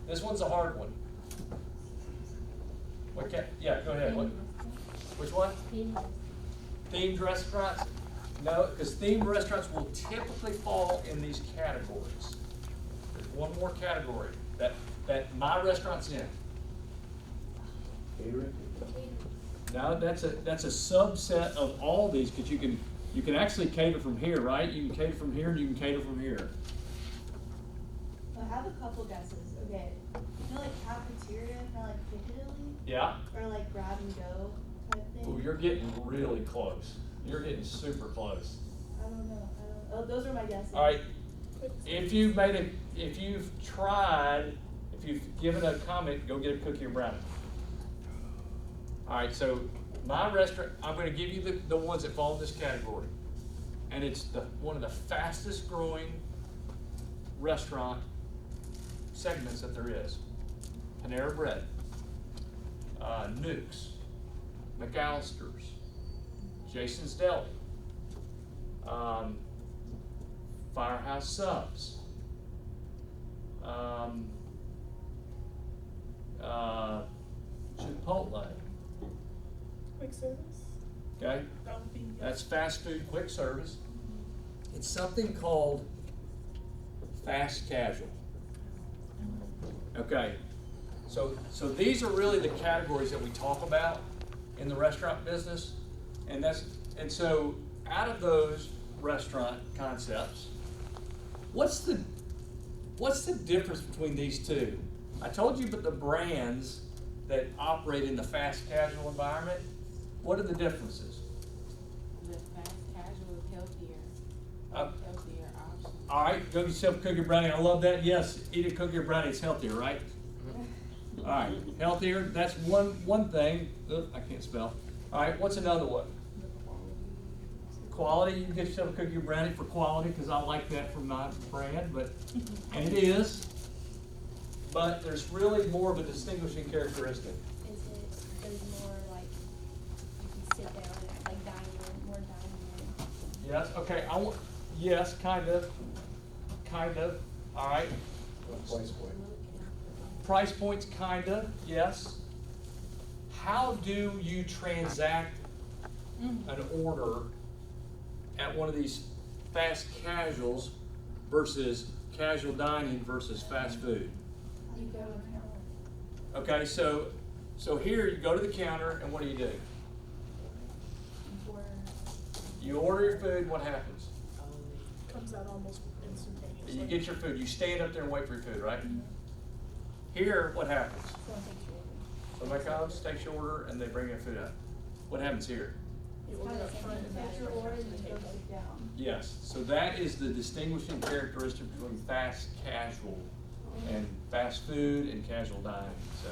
This one's a hard one. Yeah, go ahead. Which one? Themed restaurants? No, because themed restaurants will typically fall in these categories. There's one more category that my restaurant's in. Catering? No, that's a subset of all these, because you can actually cater from here, right? You can cater from here and you can cater from here. I have a couple guesses. Okay, you know, like cafeteria, kind of like Piccadilly, Yeah? or like grab and go type thing. Ooh, you're getting really close. You're getting super close. I don't know. Oh, those are my guesses. All right, if you've given a comment, go get a cookie or brownie. All right, so my restaurant, I'm gonna give you the ones that fall in this category. And it's one of the fastest growing restaurant segments that there is. Panera Bread, Nuke's, McAllister's, Jason's Deli, Firehouse Subs, Chipotle. Quick service? Okay, That would be. that's fast food, quick service. It's something called fast casual. Okay, so these are really the categories that we talk about in the restaurant business, and so out of those restaurant concepts, what's the difference between these two? I told you about the brands that operate in the fast casual environment. What are the differences? The fast casual is healthier. Uh, Healthier option. All right, go get yourself a cookie or brownie. I love that. Yes, eat a cookie or brownie. It's healthier, right? All right, healthier. That's one thing. Ugh, I can't spell. All right, what's another one? Quality. You can get yourself a cookie or brownie for quality, because I like that from my brand, and it is. But there's really more of a distinguishing characteristic. There's more like you can sit down and like dining room, more dining room. Yes. Okay. Yes, kind of. All right. Price point. Price points, kind of. Yes. How do you transact an order at one of these fast casuals versus casual dining versus fast food? You go to the counter. Okay, so here you go to the counter, and what do? You order your food. What happens? Comes out almost instantaneously. You get your food. You stand up there and wait for your food, right? Here, what happens? Somebody comes, takes your order, and they bring your food out. What happens here? You order up front and then Take it's your right order back and to the then go table. sit down. Yes, so that is the distinguishing characteristic between fast casual and fast food and casual dining. So,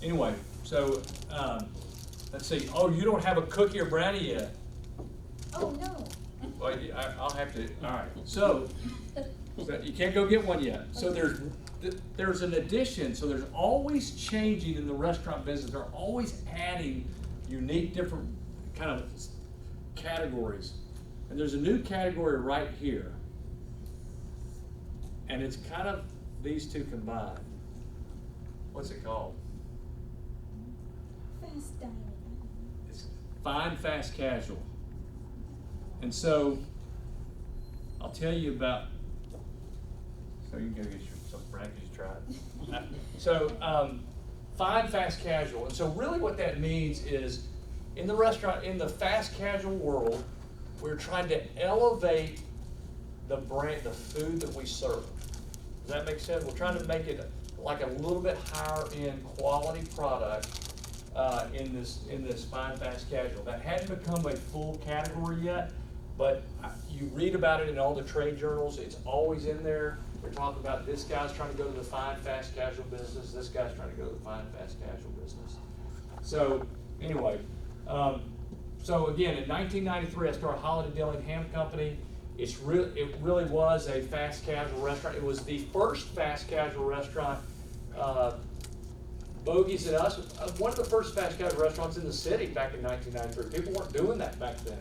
anyway, let's see. Oh, you don't have a cookie or brownie yet. Oh, no. Well, I'll have to. All right. So you can't go get one yet. So there's an addition. So there's always changing in the restaurant business. They're always adding unique, different kind of categories. And there's a new category right here. And it's kind of these two combined. What's it called? Fast dining. It's fine, fast, casual. And so I'll tell you about, so you can go get yourself a brownie because you tried. So fine, fast, casual. And so really what that means is in the restaurant, in the fast casual world, we're trying to elevate the brand, the food that we serve. Does that make sense? We're trying to make it like a little bit higher end quality product in this fine, fast, casual. That hadn't become a full category yet, but you read about it in all the trade journals. It's always in there. We're talking about this guy's trying to go to the fine, fast, casual business. This guy's trying to go to the fine, fast, casual business. So anyway, so again, in 1993, I started Holiday Deli and Ham Company. It really was a fast casual restaurant. It was the first fast casual restaurant. Bogies and Us, one of the first fast casual restaurants in the city back in 1993. People weren't doing that back then.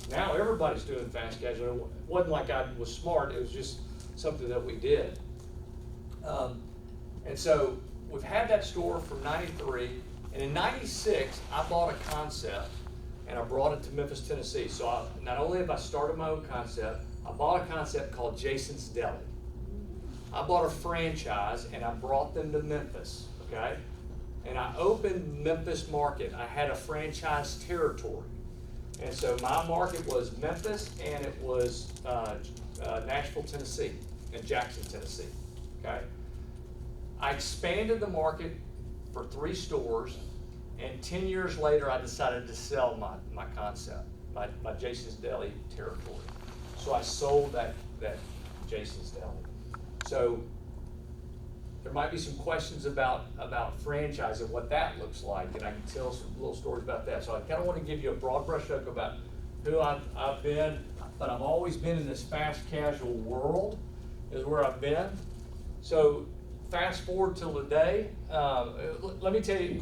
Now everybody's doing fast casual. It wasn't like I was smart. It was just something that we did. And And so we've had that store from 93, and in 96, I bought a concept and I brought it to Memphis, Tennessee. So not only have I started my own concept, I bought a concept called Jason's Deli. I bought a franchise and I brought them to Memphis, okay? And I opened Memphis market. I had a franchise territory. And so my market was Memphis and it was Nashville, Tennessee, and Jackson, Tennessee, okay? I expanded the market for 3 stores, and 10 years later, I decided to sell my concept, my Jason's Deli territory. So I sold that Jason's Deli. So there might be some questions about franchise and what that looks like, and I can tell some little stories about that. So I kind of want to give you a broad brushstroke about who I've been, but I've always been in this fast casual world is where I've been. So fast forward till today, let me tell you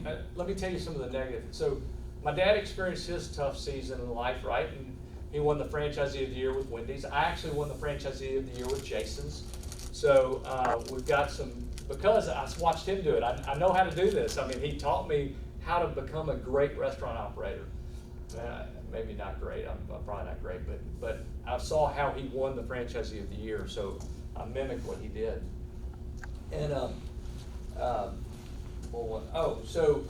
some of the negatives. So my dad experienced his tough season in life, right? And he won the Franchisee of the Year with Wendy's. I actually won the Franchisee of the Year with Jason's. So we've got some, because I watched him do it. I know how to do this. I mean, he taught me how to become a great restaurant operator. Maybe not great, I'm probably not great, but I saw how he won the Franchisee of the Year, so I mimicked what he did. And so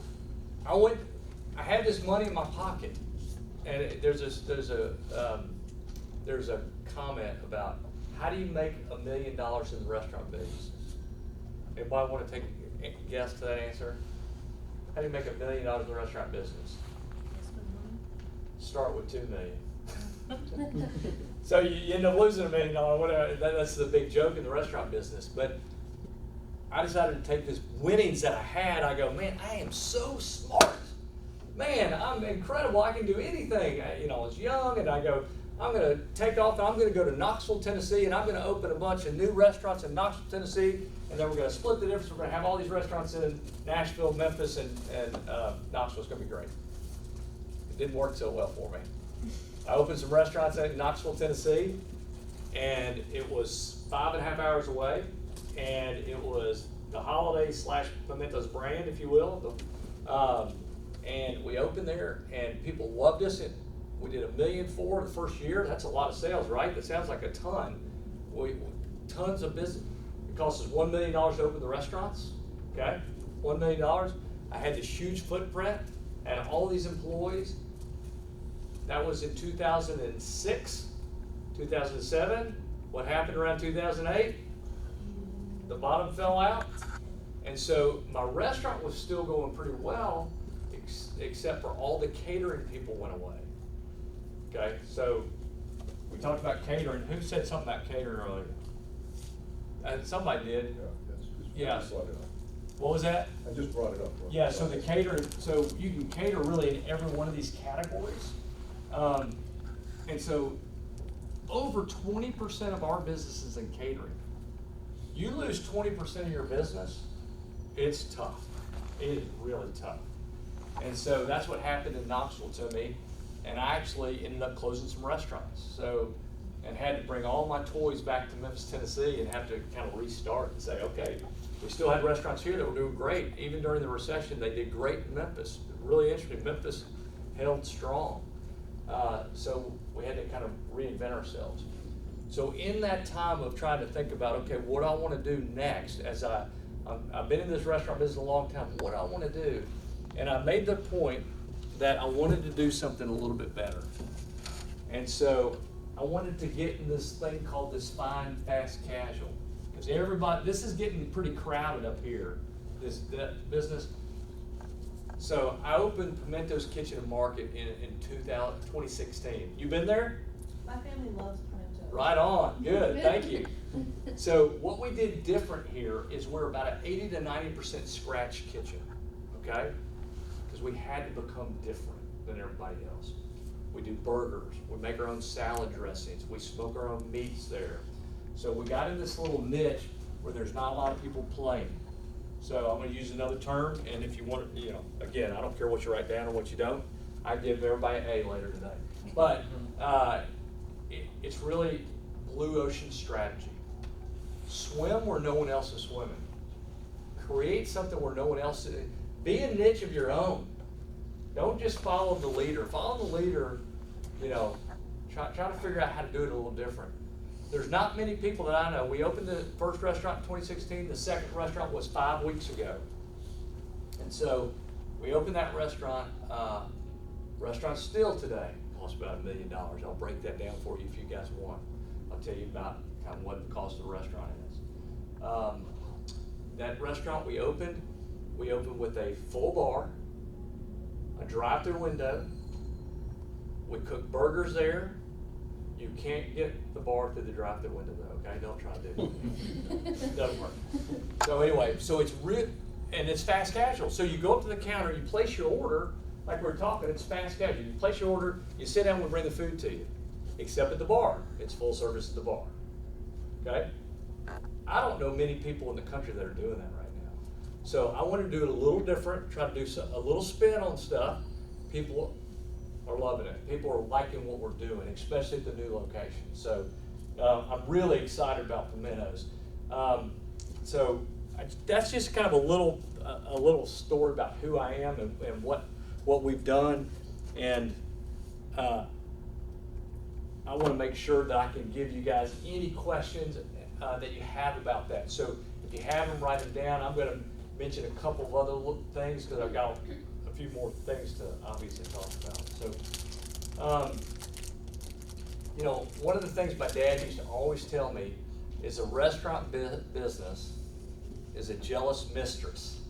I had this money in my pocket, and there's a comment about how do you make $1 million in the restaurant business? Anybody want to take a guess to that answer? How do you make $1 million in the restaurant business? Start with $2 million. So you end up losing $1 million, whatever. That's the big joke in the restaurant business. But I decided to take this winnings that I had. I go, man, I am so smart. Man, I'm incredible. I can do anything. I was young, and I go, I'm going to take off. I'm going to go to Knoxville, Tennessee, and I'm going to open a bunch of new restaurants in Knoxville, Tennessee. And then we're going to split the difference. We're going to have all these restaurants in Nashville, Memphis, and Knoxville. It's going to be great. It didn't work so well for me. I opened some restaurants in Knoxville, Tennessee, and it was 5.5 hours away, and it was the Holiday / Pimentos brand, if you will. And we opened there, and people loved us. We did $1.4 million the first year. That's a lot of sales, right? That sounds like a ton. Tons of business. It cost us $1 million to open the restaurants. Okay, $1 million. I had this huge footprint, and all these employees. That was in 2006, 2007. What happened around 2008? The bottom fell out. And so my restaurant was still going pretty well, except for all the catering people went away. Okay, so we talked about catering. Who said something about catering earlier? Somebody did. Yeah. What was that? I just brought it up. Yeah, so the catering, so you can cater really in every one of these categories. And so over 20% of our business is in catering. You lose 20% of your business, it's tough. It is really tough. And so that's what happened in Knoxville to me. And I actually ended up closing some restaurants. And had to bring all my toys back to Memphis, Tennessee, and have to kind of restart and say, okay, we still had restaurants here that were doing great. Even during the recession, they did great in Memphis. Really interesting. Memphis held strong. So we had to kind of reinvent ourselves. So in that time of trying to think about, okay, what do I want to do next? As I've been in this restaurant business a long time, what do I want to do? And I made the point that I wanted to do something a little bit better. And so I wanted to get in this thing called this fine, fast casual. Because everybody, this is getting pretty crowded up here, this business. So I opened Pimentos Kitchen and Market in 2016. You been there? My family loves Pimentos. Right on, good, thank you. So what we did different here is we're about an 80 to 90% scratch kitchen, okay? Because we had to become different than everybody else. We do burgers, we make our own salad dressings, we smoke our own meats there. So we got in this little niche where there's not a lot of people playing. So I'm going to use another term, and if you want to, again, I don't care what you write down or what you don't. I give everybody an A later today. But it's really blue ocean strategy. Swim where no one else is swimming. Create create something where no one else is. Be a niche of your own. Don't just follow the leader. Follow the leader, you know, try to figure out how to do it a little different. There's not many people that I know. We opened the first restaurant in 2016. The second restaurant was 5 weeks ago. And so we opened that restaurant. Restaurant still today costs about $1 million. I'll break that down for you if you guys want. I'll tell you about kind of what the cost of the restaurant is. That restaurant we opened with a full bar, a drive-through window. We cook burgers there. You can't get the bar through the drive-through window though, okay? Don't try to do it. Doesn't work. So anyway, so it's real, and it's fast casual. So you go up to the counter, you place your order, like we were talking, it's fast casual. You place your order, you sit down, we bring the food to you. Except at the bar, it's full service at the bar, okay? I don't know many people in the country that are doing that right now. So I want to do it a little different, try to do a little spin on stuff. People are loving it. People are liking what we're doing, especially at the new location. So I'm really excited about Pimentos. That's just kind of a little story about who I am and what we've done. And I want to make sure that I can give you guys any questions that you have about that. So if you have them, write them down. I'm going to mention a couple of other things because I've got a few more things to obviously talk about. So, you know, one of the things my dad used to always tell me is a restaurant business is a jealous mistress.